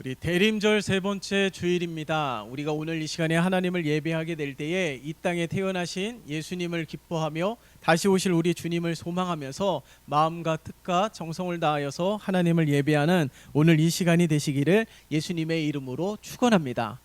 우리 대림절 세 번째 주일입니다. 우리가 오늘 이 시간에 하나님을 예배하게 될 때에 이 땅에 태어나신 예수님을 기뻐하며 다시 오실 우리 주님을 소망하면서 마음과 뜻과 정성을 다하여서 하나님을 예배하는 오늘 이 시간이 되시기를 예수님의 이름으로 축원합니다.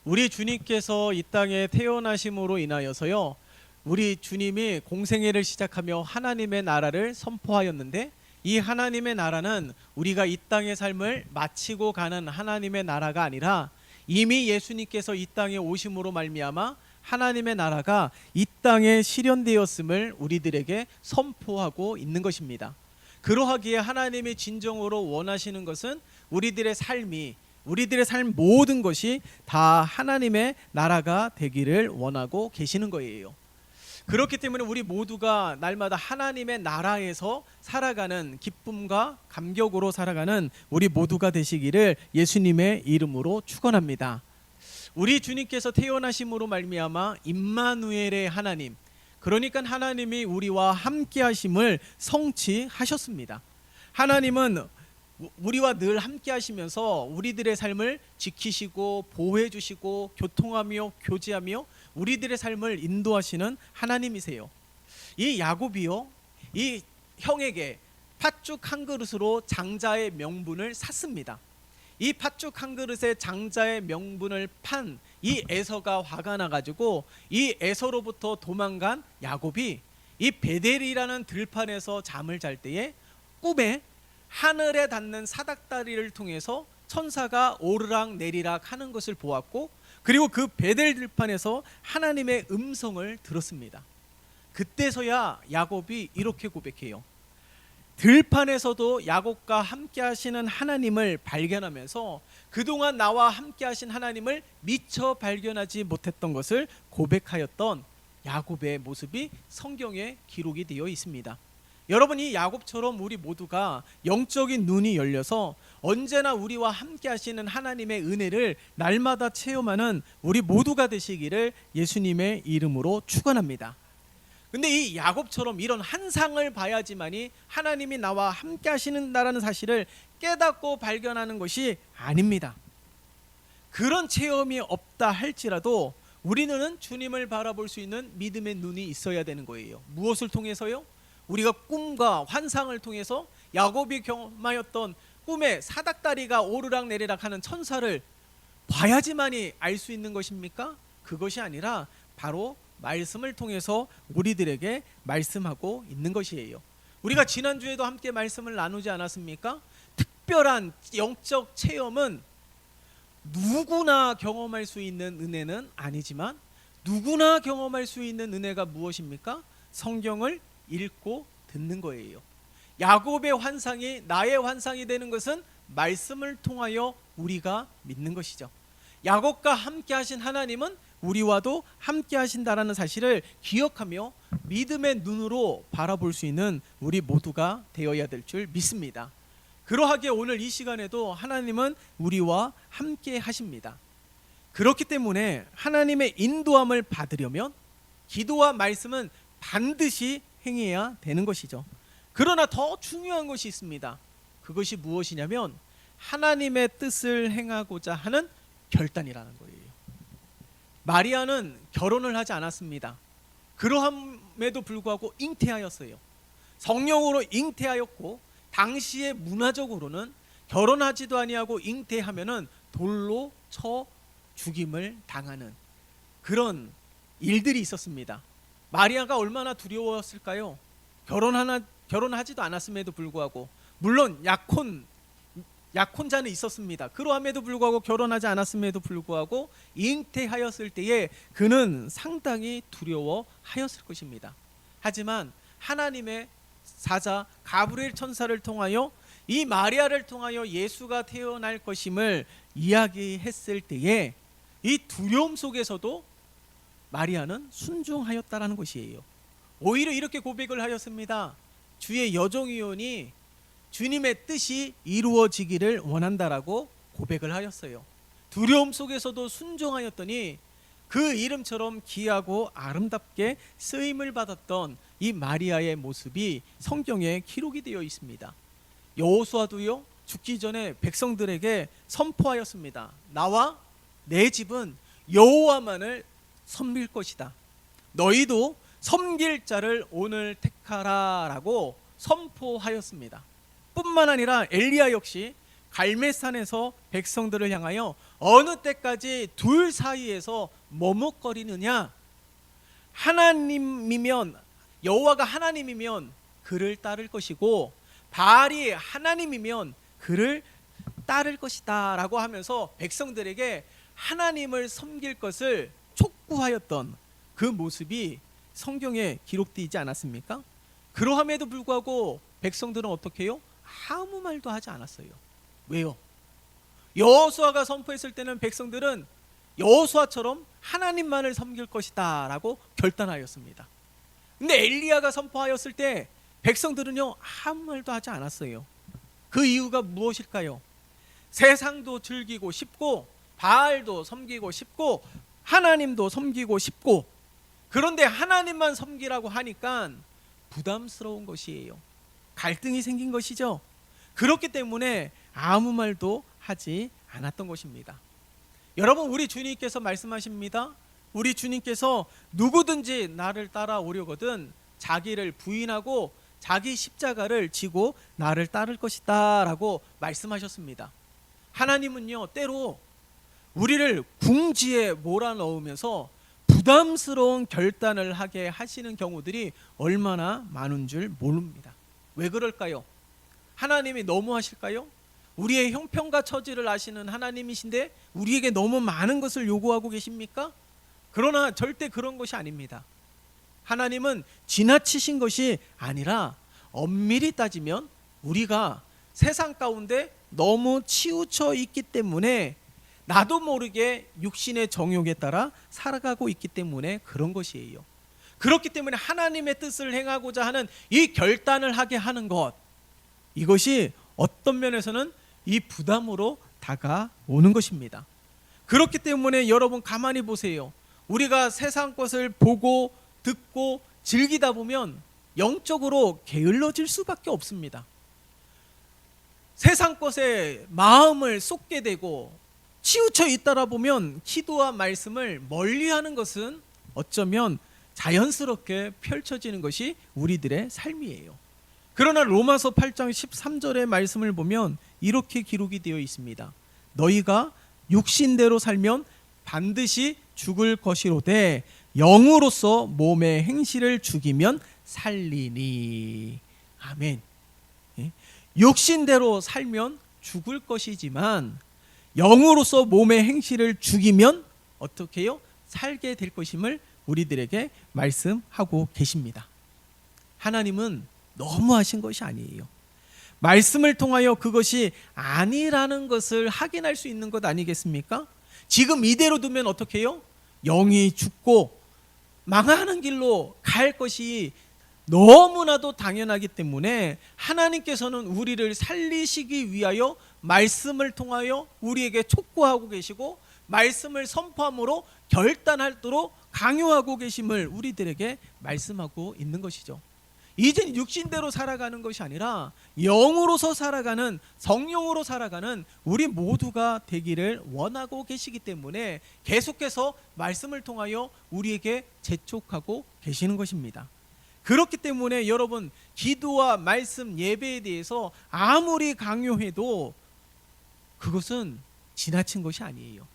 우리 주님께서 이 땅에 태어나심으로 인하여서요, 우리 주님이 공생애를 시작하며 하나님의 나라를 선포하였는데, 이 하나님의 나라는 우리가 이 땅의 삶을 마치고 가는 하나님의 나라가 아니라 이미 예수님께서 이 땅에 오심으로 말미암아 하나님의 나라가 이 땅에 실현되었음을 우리들에게 선포하고 있는 것입니다. 그러하기에 하나님이 진정으로 원하시는 것은 우리들의 삶이, 우리들의 삶 모든 것이 다 하나님의 나라가 되기를 원하고 계시는 거예요. 그렇기 때문에 우리 모두가 날마다 하나님의 나라에서 살아가는 기쁨과 감격으로 살아가는 우리 모두가 되시기를 예수님의 이름으로 축원합니다. 우리 주님께서 태어나심으로 말미암아 임마누엘의 하나님, 그러니까 하나님이 우리와 함께 하심을 성취하셨습니다. 하나님은 우리와 늘 함께 하시면서 우리들의 삶을 지키시고 보호해 주시고 교통하며 교제하며 우리들의 삶을 인도하시는 하나님이세요. 이 야곱이요, 이 형에게 팥죽 한 그릇으로 장자의 명분을 샀습니다. 이 팥죽 한 그릇에 장자의 명분을 판 이 에서가 화가 나가지고 이 에서로부터 도망간 야곱이 이 베델이라는 들판에서 잠을 잘 때에 꿈에 하늘에 닿는 사닥다리를 통해서 천사가 오르락 내리락 하는 것을 보았고, 그리고 그 베델 들판에서 하나님의 음성을 들었습니다. 그때서야 야곱이 이렇게 고백해요. 들판에서도 야곱과 함께 하시는 하나님을 발견하면서 그동안 나와 함께 하신 하나님을 미처 발견하지 못했던 것을 고백하였던 야곱의 모습이 성경에 기록이 되어 있습니다. 여러분, 이 야곱처럼 우리 모두가 영적인 눈이 열려서 언제나 우리와 함께 하시는 하나님의 은혜를 날마다 체험하는 우리 모두가 되시기를 예수님의 이름으로 축원합니다. 근데 이 야곱처럼 이런 한상을 봐야지만이 하나님이 나와 함께 하시는다라는 사실을 깨닫고 발견하는 것이 아닙니다. 그런 체험이 없다 할지라도 우리는 주님을 바라볼 수 있는 믿음의 눈이 있어야 되는 거예요. 무엇을 통해서요? 우리가 꿈과 환상을 통해서 야곱이 경험하였던 꿈에 사닥다리가 오르락 내리락 하는 천사를 봐야지만이 알 수 있는 것입니까? 그것이 아니라 바로 말씀을 통해서 우리들에게 말씀하고 있는 것이에요. 우리가 지난주에도 함께 말씀을 나누지 않았습니까? 특별한 영적 체험은 누구나 경험할 수 있는 은혜는 아니지만 누구나 경험할 수 있는 은혜가 무엇입니까? 성경을 읽고 듣는 거예요. 야곱의 환상이 나의 환상이 되는 것은 말씀을 통하여 우리가 믿는 것이죠. 야곱과 함께 하신 하나님은 우리와도 함께 하신다라는 사실을 기억하며 믿음의 눈으로 바라볼 수 있는 우리 모두가 되어야 될 줄 믿습니다. 그러하기에 오늘 이 시간에도 하나님은 우리와 함께 하십니다. 그렇기 때문에 하나님의 인도함을 받으려면 기도와 말씀은 반드시 행해야 되는 것이죠. 그러나 더 중요한 것이 있습니다. 그것이 무엇이냐면 하나님의 뜻을 행하고자 하는 결단이라는 거예요. 마리아는 결혼을 하지 않았습니다. 그러함에도 불구하고 잉태하였어요. 성령으로 잉태하였고, 당시의 문화적으로는 결혼하지도 아니하고 잉태하면은 돌로 쳐 죽임을 당하는 그런 일들이 있었습니다. 마리아가 얼마나 두려웠을까요? 결혼하지도 않았음에도 불구하고, 물론 약혼자는 있었습니다. 그러함에도 불구하고 결혼하지 않았음에도 불구하고 잉태하였을 때에 그는 상당히 두려워하였을 것입니다. 하지만 하나님의 사자 가브리엘 천사를 통하여 이 마리아를 통하여 예수가 태어날 것임을 이야기했을 때에 이 두려움 속에서도 마리아는 순종하였다라는 것이에요. 오히려 이렇게 고백을 하였습니다. 주의 여종이오니 주님의 뜻이 이루어지기를 원한다라고 고백을 하였어요. 두려움 속에서도 순종하였더니 그 이름처럼 귀하고 아름답게 쓰임을 받았던 이 마리아의 모습이 성경에 기록이 되어 있습니다. 여호수아도요, 죽기 전에 백성들에게 선포하였습니다. 나와 내 집은 여호와만을 섬길 것이다. 너희도 섬길 자를 오늘 택하라 라고 선포하였습니다. 뿐만 아니라 엘리야 역시 갈멜산에서 백성들을 향하여 어느 때까지 둘 사이에서 머뭇거리느냐, 하나님이면, 여호와가 하나님이면 그를 따를 것이고 바알이 하나님이면 그를 따를 것이다 라고 하면서 백성들에게 하나님을 섬길 것을 촉구하였던 그 모습이 성경에 기록되어 있지 않았습니까? 그러함에도 불구하고 백성들은 어떻게 해요? 아무 말도 하지 않았어요. 왜요? 여호수아가 선포했을 때는 백성들은 여호수아처럼 하나님만을 섬길 것이다 라고 결단하였습니다. 근데 엘리야가 선포하였을 때 백성들은요 아무 말도 하지 않았어요. 그 이유가 무엇일까요? 세상도 즐기고 싶고 바알도 섬기고 싶고 하나님도 섬기고 싶고, 그런데 하나님만 섬기라고 하니까 부담스러운 것이에요. 갈등이 생긴 것이죠. 그렇기 때문에 아무 말도 하지 않았던 것입니다. 여러분, 우리 주님께서 말씀하십니다. 우리 주님께서 누구든지 나를 따라오려거든 자기를 부인하고 자기 십자가를 지고 나를 따를 것이다 라고 말씀하셨습니다. 하나님은요 때로 우리를 궁지에 몰아넣으면서 부담스러운 결단을 하게 하시는 경우들이 얼마나 많은 줄 모릅니다. 왜 그럴까요? 하나님이 너무하실까요? 우리의 형편과 처지를 아시는 하나님이신데 우리에게 너무 많은 것을 요구하고 계십니까? 그러나 절대 그런 것이 아닙니다. 하나님은 지나치신 것이 아니라 엄밀히 따지면 우리가 세상 가운데 너무 치우쳐 있기 때문에 나도 모르게 육신의 정욕에 따라 살아가고 있기 때문에 그런 것이에요. 그렇기 때문에 하나님의 뜻을 행하고자 하는 이 결단을 하게 하는 것, 이것이 어떤 면에서는 이 부담으로 다가오는 것입니다. 그렇기 때문에 여러분 가만히 보세요. 우리가 세상 것을 보고 듣고 즐기다 보면 영적으로 게을러질 수밖에 없습니다. 세상 것에 마음을 쏟게 되고 치우쳐 있다가 보면 기도와 말씀을 멀리하는 것은 어쩌면 자연스럽게 펼쳐지는 것이 우리들의 삶이에요. 그러나 로마서 8장 13절의 말씀을 보면 이렇게 기록이 되어 있습니다. 너희가 육신대로 살면 반드시 죽을 것이로되 영으로서 몸의 행실을 죽이면 살리니. 아멘. 육신대로 살면 죽을 것이지만 영으로서 몸의 행실을 죽이면 어떻게 해요? 살게 될 것임을 우리들에게 말씀하고 계십니다. 하나님은 너무하신 것이 아니에요. 말씀을 통하여 그것이 아니라는 것을 확인할 수 있는 것 아니겠습니까? 지금 이대로 두면 어떻게 해요? 영이 죽고 망하는 길로 갈 것이 너무나도 당연하기 때문에 하나님께서는 우리를 살리시기 위하여 말씀을 통하여 우리에게 촉구하고 계시고 말씀을 선포함으로 결단하도록 강요하고 계심을 우리들에게 말씀하고 있는 것이죠. 이젠 육신대로 살아가는 것이 아니라 영으로서 살아가는, 성령으로 살아가는 우리 모두가 되기를 원하고 계시기 때문에 계속해서 말씀을 통하여 우리에게 재촉하고 계시는 것입니다. 그렇기 때문에 여러분, 기도와 말씀, 예배에 대해서 아무리 강요해도 그것은 지나친 것이 아니에요.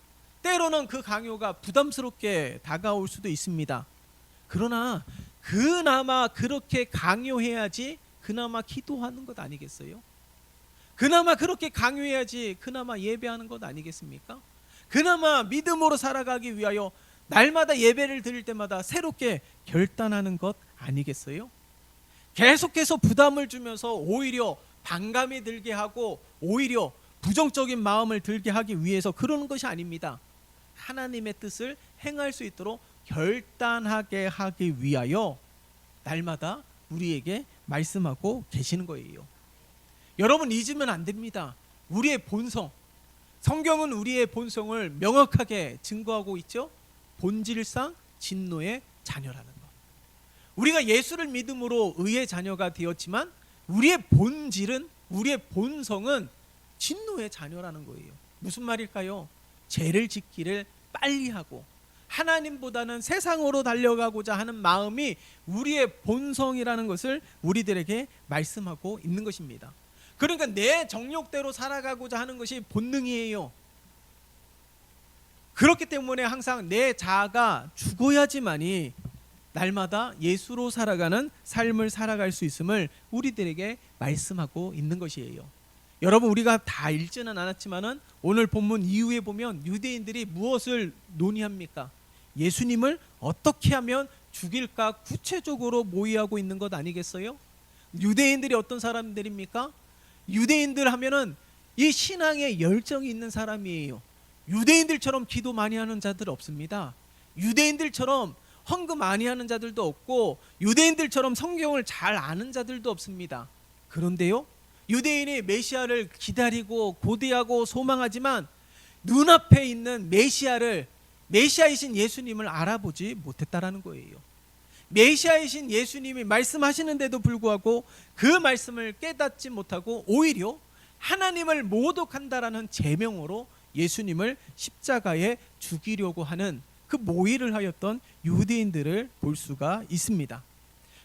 때로는 그 강요가 부담스럽게 다가올 수도 있습니다. 그러나 그나마 그렇게 강요해야지 그나마 기도하는 것 아니겠어요? 그나마 그렇게 강요해야지 그나마 예배하는 것 아니겠습니까? 그나마 믿음으로 살아가기 위하여 날마다 예배를 드릴 때마다 새롭게 결단하는 것 아니겠어요? 계속해서 부담을 주면서 오히려 반감이 들게 하고 오히려 부정적인 마음을 들게 하기 위해서 그러는 것이 아닙니다. 하나님의 뜻을 행할 수 있도록 결단하게 하기 위하여 날마다 우리에게 말씀하고 계시는 거예요. 여러분, 잊으면 안 됩니다. 우리의 본성, 성경은 우리의 본성을 명확하게 증거하고 있죠. 본질상 진노의 자녀라는 것. 우리가 예수를 믿음으로 의의 자녀가 되었지만 우리의 본질은, 우리의 본성은 진노의 자녀라는 거예요. 무슨 말일까요? 죄를 짓기를 빨리 하고 하나님보다는 세상으로 달려가고자 하는 마음이 우리의 본성이라는 것을 우리들에게 말씀하고 있는 것입니다. 그러니까 내 정욕대로 살아가고자 하는 것이 본능이에요. 그렇기 때문에 항상 내 자아가 죽어야지만이 날마다 예수로 살아가는 삶을 살아갈 수 있음을 우리들에게 말씀하고 있는 것이에요. 여러분, 우리가 다 읽지는 않았지만은 오늘 본문 이후에 보면 유대인들이 무엇을 논의합니까? 예수님을 어떻게 하면 죽일까 구체적으로 모의하고 있는 것 아니겠어요? 유대인들이 어떤 사람들입니까? 유대인들 하면은 이 신앙에 열정이 있는 사람이에요. 유대인들처럼 기도 많이 하는 자들 없습니다. 유대인들처럼 헌금 많이 하는 자들도 없고 유대인들처럼 성경을 잘 아는 자들도 없습니다. 그런데요, 유대인이 메시아를 기다리고 고대하고 소망하지만 눈앞에 있는 메시아이신 예수님을 알아보지 못했다라는 거예요. 메시아이신 예수님이 말씀하시는데도 불구하고 그 말씀을 깨닫지 못하고 오히려 하나님을 모독한다라는 제명으로 예수님을 십자가에 죽이려고 하는 그 모의를 하였던 유대인들을 볼 수가 있습니다.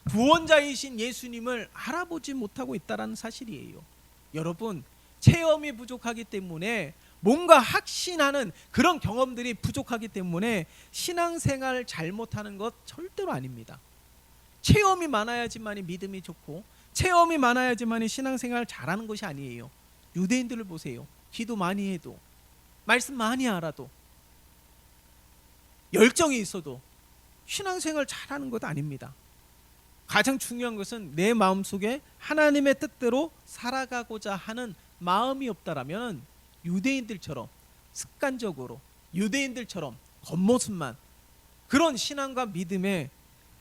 구원자이신 예수님을 알아보지 못하고 있다는 사실이에요. 여러분, 체험이 부족하기 때문에 뭔가 확신하는 그런 경험들이 부족하기 때문에 신앙생활 잘못하는 것 절대로 아닙니다. 체험이 많아야지만이 믿음이 좋고 체험이 많아야지만이 신앙생활 잘하는 것이 아니에요. 유대인들을 보세요. 기도 많이 해도 말씀 많이 알아도 열정이 있어도 신앙생활 잘하는 것 아닙니다. 가장 중요한 것은 내 마음속에 하나님의 뜻대로 살아가고자 하는 마음이 없다라면 유대인들처럼 습관적으로 유대인들처럼 겉모습만 그런 신앙과 믿음의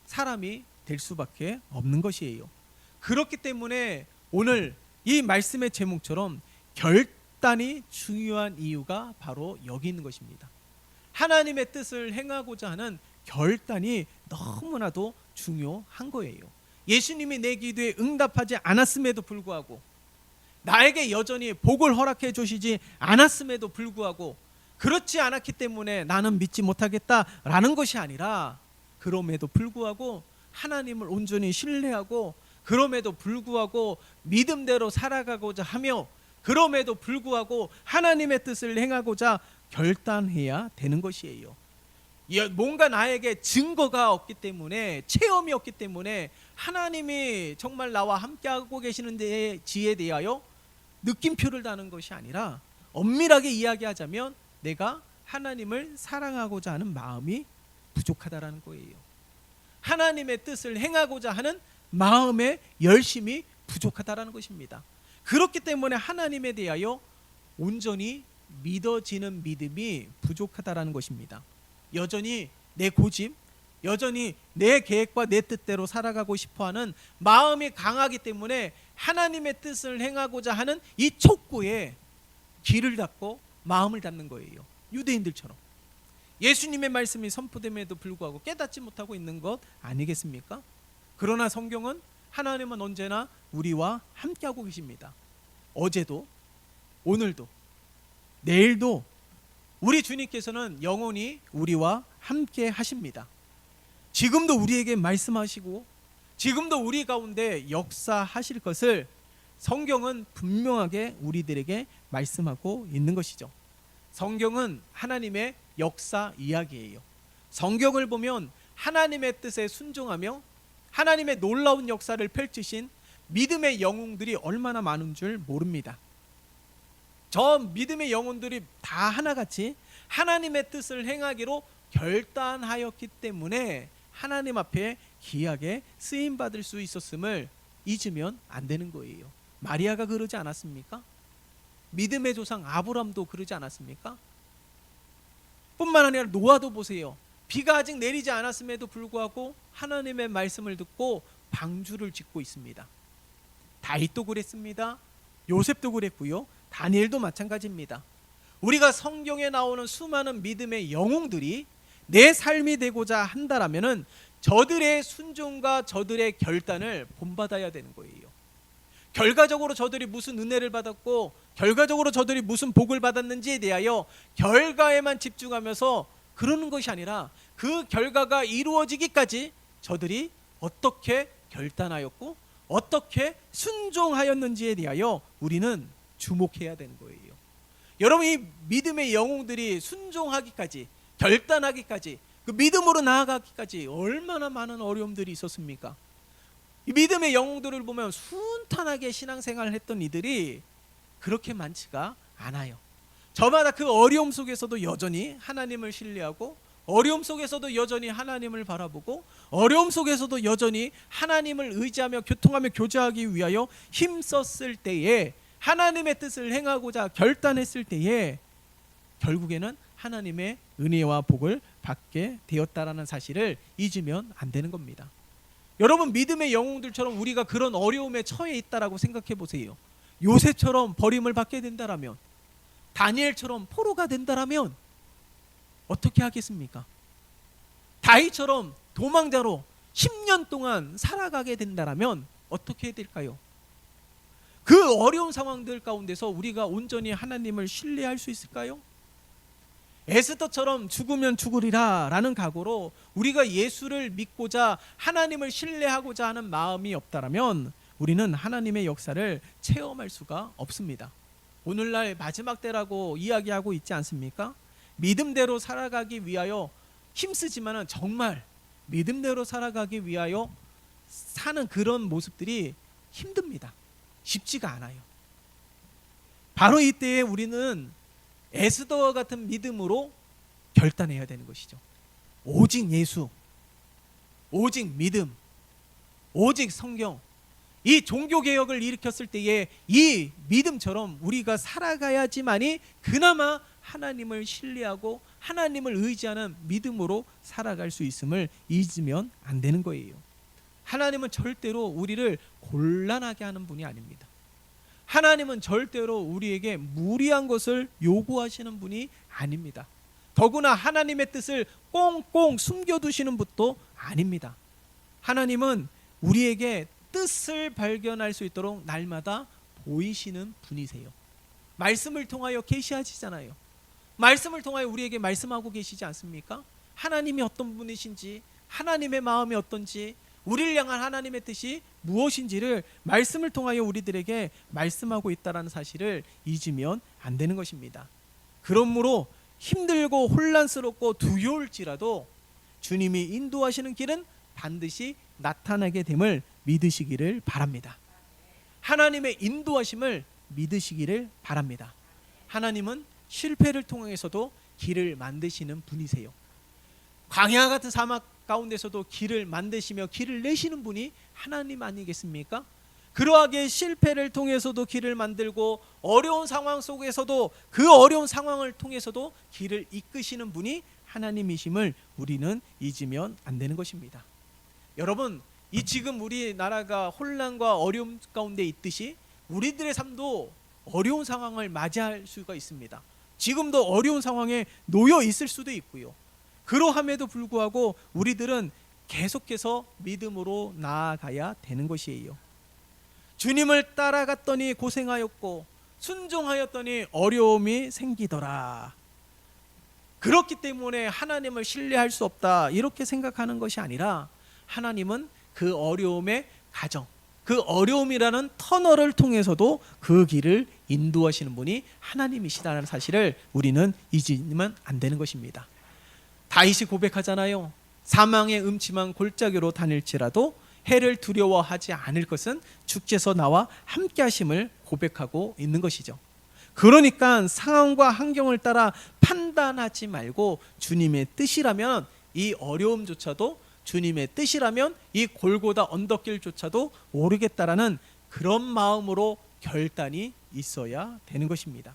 사람이 될 수밖에 없는 것이에요. 그렇기 때문에 오늘 이 말씀의 제목처럼 결단이 중요한 이유가 바로 여기 있는 것입니다. 하나님의 뜻을 행하고자 하는 결단이 너무나도 중요한 거예요. 예수님이 내 기도에 응답하지 않았음에도 불구하고 나에게 여전히 복을 허락해 주시지 않았음에도 불구하고 그렇지 않았기 때문에 나는 믿지 못하겠다라는 것이 아니라 그럼에도 불구하고 하나님을 온전히 신뢰하고 그럼에도 불구하고 믿음대로 살아가고자 하며 그럼에도 불구하고 하나님의 뜻을 행하고자 결단해야 되는 것이에요. 뭔가 나에게 증거가 없기 때문에 체험이 없기 때문에 하나님이 정말 나와 함께하고 계시는 지에 대하여 느낌표를 다는 것이 아니라 엄밀하게 이야기하자면 내가 하나님을 사랑하고자 하는 마음이 부족하다라는 거예요. 하나님의 뜻을 행하고자 하는 마음의 열심이 부족하다라는 것입니다. 그렇기 때문에 하나님에 대하여 온전히 믿어지는 믿음이 부족하다라는 것입니다. 여전히 내 고집, 여전히 내 계획과 내 뜻대로 살아가고 싶어하는 마음이 강하기 때문에 하나님의 뜻을 행하고자 하는 이 촉구에 귀를 닫고 마음을 닫는 거예요. 유대인들처럼 예수님의 말씀이 선포됨에도 불구하고 깨닫지 못하고 있는 것 아니겠습니까? 그러나 성경은 하나님은 언제나 우리와 함께하고 계십니다. 어제도 오늘도 내일도 우리 주님께서는 영원히 우리와 함께 하십니다. 지금도 우리에게 말씀하시고 지금도 우리 가운데 역사하실 것을 성경은 분명하게 우리들에게 말씀하고 있는 것이죠. 성경은 하나님의 역사 이야기예요. 성경을 보면 하나님의 뜻에 순종하며 하나님의 놀라운 역사를 펼치신 믿음의 영웅들이 얼마나 많은 줄 모릅니다. 저 믿음의 영혼들이 다 하나같이 하나님의 뜻을 행하기로 결단하였기 때문에 하나님 앞에 귀하게 쓰임받을 수 있었음을 잊으면 안 되는 거예요. 마리아가 그러지 않았습니까? 믿음의 조상 아브람도 그러지 않았습니까? 뿐만 아니라 노아도 보세요. 비가 아직 내리지 않았음에도 불구하고 하나님의 말씀을 듣고 방주를 짓고 있습니다. 다윗도 그랬습니다. 요셉도 그랬고요. 다니엘도 마찬가지입니다. 우리가 성경에 나오는 수많은 믿음의 영웅들이 내 삶이 되고자 한다라면은 저들의 순종과 저들의 결단을 본받아야 되는 거예요. 결과적으로 저들이 무슨 은혜를 받았고 결과적으로 저들이 무슨 복을 받았는지에 대하여 결과에만 집중하면서 그러는 것이 아니라 그 결과가 이루어지기까지 저들이 어떻게 결단하였고 어떻게 순종하였는지에 대하여 우리는 주목해야 되는 거예요. 여러분, 이 믿음의 영웅들이 순종하기까지, 결단하기까지, 그 믿음으로 나아가기까지 얼마나 많은 어려움들이 있었습니까? 이 믿음의 영웅들을 보면 순탄하게 신앙생활을 했던 이들이 그렇게 많지가 않아요. 저마다 그 어려움 속에서도 여전히 하나님을 신뢰하고, 어려움 속에서도 여전히 하나님을 바라보고, 어려움 속에서도 여전히 하나님을 의지하며 교통하며 교제하기 위하여 힘썼을 때에, 하나님의 뜻을 행하고자 결단했을 때에 결국에는 하나님의 은혜와 복을 받게 되었다라는 사실을 잊으면 안 되는 겁니다. 여러분, 믿음의 영웅들처럼 우리가 그런 어려움에 처해 있다라고 생각해 보세요. 요셉처럼 버림을 받게 된다라면, 다니엘처럼 포로가 된다라면 어떻게 하겠습니까? 다윗처럼 도망자로 10년 동안 살아가게 된다라면 어떻게 해야 될까요? 그 어려운 상황들 가운데서 우리가 온전히 하나님을 신뢰할 수 있을까요? 에스더처럼 죽으면 죽으리라 라는 각오로 우리가 예수를 믿고자 하나님을 신뢰하고자 하는 마음이 없다라면 우리는 하나님의 역사를 체험할 수가 없습니다. 오늘날 마지막 때라고 이야기하고 있지 않습니까? 믿음대로 살아가기 위하여 힘쓰지만은 정말 믿음대로 살아가기 위하여 사는 그런 모습들이 힘듭니다. 쉽지가 않아요. 바로 이때에 우리는 에스더와 같은 믿음으로 결단해야 되는 것이죠. 오직 예수, 오직 믿음, 오직 성경, 이 종교개혁을 일으켰을 때에 이 믿음처럼 우리가 살아가야지만이 그나마 하나님을 신뢰하고 하나님을 의지하는 믿음으로 살아갈 수 있음을 잊으면 안 되는 거예요. 하나님은 절대로 우리를 곤란하게 하는 분이 아닙니다. 하나님은 절대로 우리에게 무리한 것을 요구하시는 분이 아닙니다. 더구나 하나님의 뜻을 꽁꽁 숨겨두시는 분도 아닙니다. 하나님은 우리에게 뜻을 발견할 수 있도록 날마다 보이시는 분이세요. 말씀을 통하여 계시하시잖아요. 말씀을 통하여 우리에게 말씀하고 계시지 않습니까? 하나님이 어떤 분이신지, 하나님의 마음이 어떤지, 우리를 향한 하나님의 뜻이 무엇인지를 말씀을 통하여 우리들에게 말씀하고 있다는 사실을 잊으면 안 되는 것입니다. 그러므로 힘들고 혼란스럽고 두려울지라도 주님이 인도하시는 길은 반드시 나타나게 됨을 믿으시기를 바랍니다. 하나님의 인도하심을 믿으시기를 바랍니다. 하나님은 실패를 통해서도 길을 만드시는 분이세요. 광야 같은 사막 가운데서도 길을 만드시며 길을 내시는 분이 하나님 아니겠습니까? 그러하게 실패를 통해서도 길을 만들고 어려운 상황 속에서도 그 어려운 상황을 통해서도 길을 이끄시는 분이 하나님이심을 우리는 잊으면 안 되는 것입니다. 여러분, 이 지금 우리나라가 혼란과 어려움 가운데 있듯이 우리들의 삶도 어려운 상황을 맞이할 수가 있습니다. 지금도 어려운 상황에 놓여 있을 수도 있고요. 그러함에도 불구하고 우리들은 계속해서 믿음으로 나아가야 되는 것이에요. 주님을 따라갔더니 고생하였고 순종하였더니 어려움이 생기더라. 그렇기 때문에 하나님을 신뢰할 수 없다 이렇게 생각하는 것이 아니라 하나님은 그 어려움의 가정, 그 어려움이라는 터널을 통해서도 그 길을 인도하시는 분이 하나님이시다는 사실을 우리는 잊으면 안 되는 것입니다. 다윗이 고백하잖아요. 사망의 음침한 골짜기로 다닐지라도 해를 두려워하지 않을 것은 주께서 나와 함께 하심을 고백하고 있는 것이죠. 그러니까 상황과 환경을 따라 판단하지 말고 주님의 뜻이라면 이 어려움조차도, 주님의 뜻이라면 이 골고다 언덕길조차도 오르겠다라는 그런 마음으로 결단이 있어야 되는 것입니다.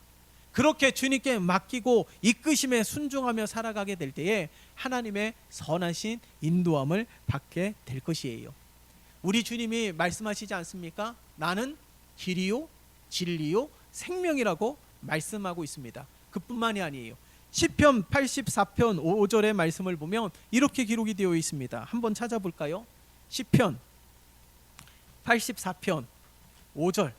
그렇게 주님께 맡기고 이끄심에 순종하며 살아가게 될 때에 하나님의 선하신 인도함을 받게 될 것이에요. 우리 주님이 말씀하시지 않습니까? 나는 길이요 진리요 생명이라고 말씀하고 있습니다. 그뿐만이 아니에요. 시편 84편 5절의 말씀을 보면 이렇게 기록이 되어 있습니다. 한번 찾아볼까요? 시편 84편 5절.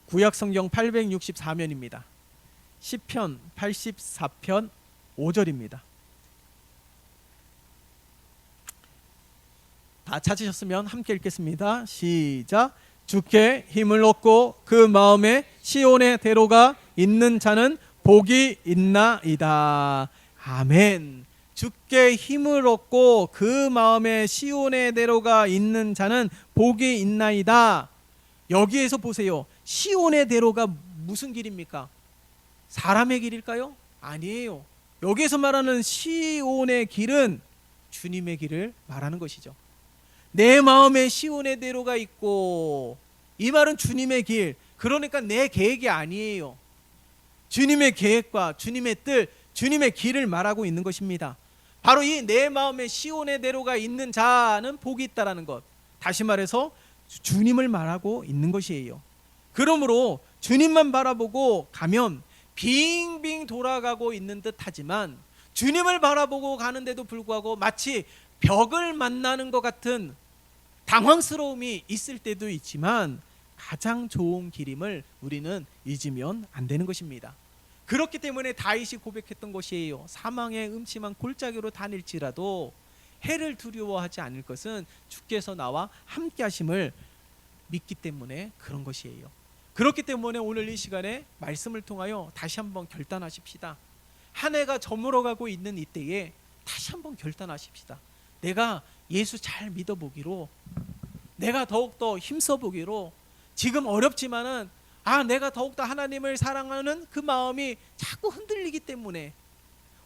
구약 성경 864면입니다. 시편 84편 5절입니다. 다 찾으셨으면 함께 읽겠습니다. 시작. 주께 힘을 얻고 그 마음에 시온의 대로가 있는 자는 복이 있나이다. 아멘. 주께 힘을 얻고 그 마음에 시온의 대로가 있는 자는 복이 있나이다. 여기에서 보세요. 시온의 대로가 무슨 길입니까? 사람의 길일까요? 아니에요. 여기에서 말하는 시온의 길은 주님의 길을 말하는 것이죠. 내 마음에 시온의 대로가 있고, 이 말은 주님의 길, 그러니까 내 계획이 아니에요. 주님의 계획과 주님의 뜻, 주님의 길을 말하고 있는 것입니다. 바로 이 내 마음에 시온의 대로가 있는 자는 복이 있다라는 것, 다시 말해서 주님을 말하고 있는 것이에요. 그러므로 주님만 바라보고 가면 빙빙 돌아가고 있는 듯 하지만, 주님을 바라보고 가는데도 불구하고 마치 벽을 만나는 것 같은 당황스러움이 있을 때도 있지만, 가장 좋은 길임을 우리는 잊으면 안 되는 것입니다. 그렇기 때문에 다윗이 고백했던 것이에요. 사망의 음침한 골짜기로 다닐지라도 해를 두려워하지 않을 것은 주께서 나와 함께 하심을 믿기 때문에 그런 것이에요. 그렇기 때문에 오늘 이 시간에 말씀을 통하여 다시 한번 결단하십시다. 한 해가 저물어가고 있는 이때에 다시 한번 결단하십시다. 내가 예수 잘 믿어보기로, 내가 더욱더 힘써보기로, 지금 어렵지만은 내가 더욱더 하나님을 사랑하는 그 마음이 자꾸 흔들리기 때문에,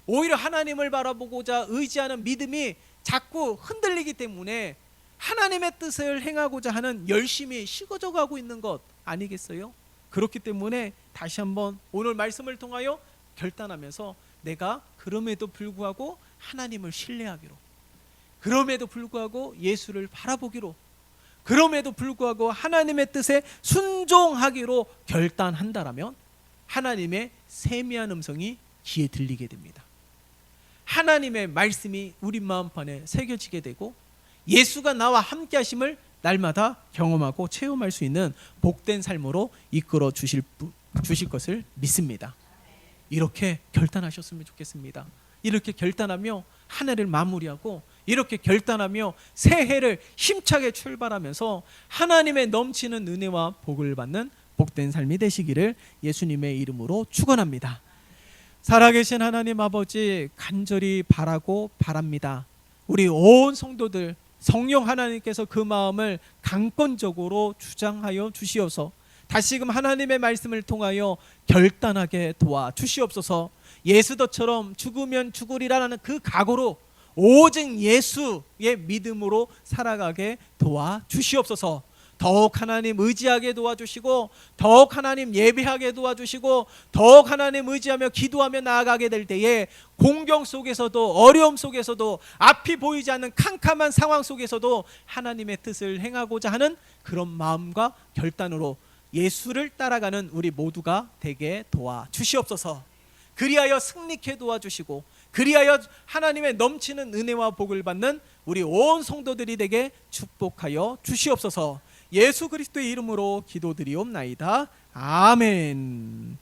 오히려 하나님을 바라보고자 의지하는 믿음이 자꾸 흔들리기 때문에 하나님의 뜻을 행하고자 하는 열심이 식어져 가고 있는 것 아니겠어요? 그렇기 때문에 다시 한번 오늘 말씀을 통하여 결단하면서, 내가 그럼에도 불구하고 하나님을 신뢰하기로, 그럼에도 불구하고 예수를 바라보기로, 그럼에도 불구하고 하나님의 뜻에 순종하기로 결단한다라면 하나님의 세미한 음성이 귀에 들리게 됩니다. 하나님의 말씀이 우리 마음판에 새겨지게 되고, 예수가 나와 함께 하심을 날마다 경험하고 체험할 수 있는 복된 삶으로 이끌어 주실 것을 믿습니다. 이렇게 결단하셨으면 좋겠습니다. 이렇게 결단하며 한 해를 마무리하고, 이렇게 결단하며 새해를 힘차게 출발하면서 하나님의 넘치는 은혜와 복을 받는 복된 삶이 되시기를 예수님의 이름으로 축원합니다. 살아계신 하나님 아버지, 간절히 바라고 바랍니다. 우리 온 성도들, 성령 하나님께서 그 마음을 강권적으로 주장하여 주시어서 다시금 하나님의 말씀을 통하여 결단하게 도와 주시옵소서. 예수더처럼 죽으면 죽으리라는 그 각오로 오직 예수의 믿음으로 살아가게 도와 주시옵소서. 더욱 하나님 의지하게 도와주시고, 더욱 하나님 예배하게 도와주시고, 더욱 하나님 의지하며 기도하며 나아가게 될 때에 공경 속에서도, 어려움 속에서도, 앞이 보이지 않는 캄캄한 상황 속에서도 하나님의 뜻을 행하고자 하는 그런 마음과 결단으로 예수를 따라가는 우리 모두가 되게 도와주시옵소서. 그리하여 승리케 도와주시고, 그리하여 하나님의 넘치는 은혜와 복을 받는 우리 온 성도들이 되게 축복하여 주시옵소서. 예수 그리스도의 이름으로 기도드리옵나이다. 아멘.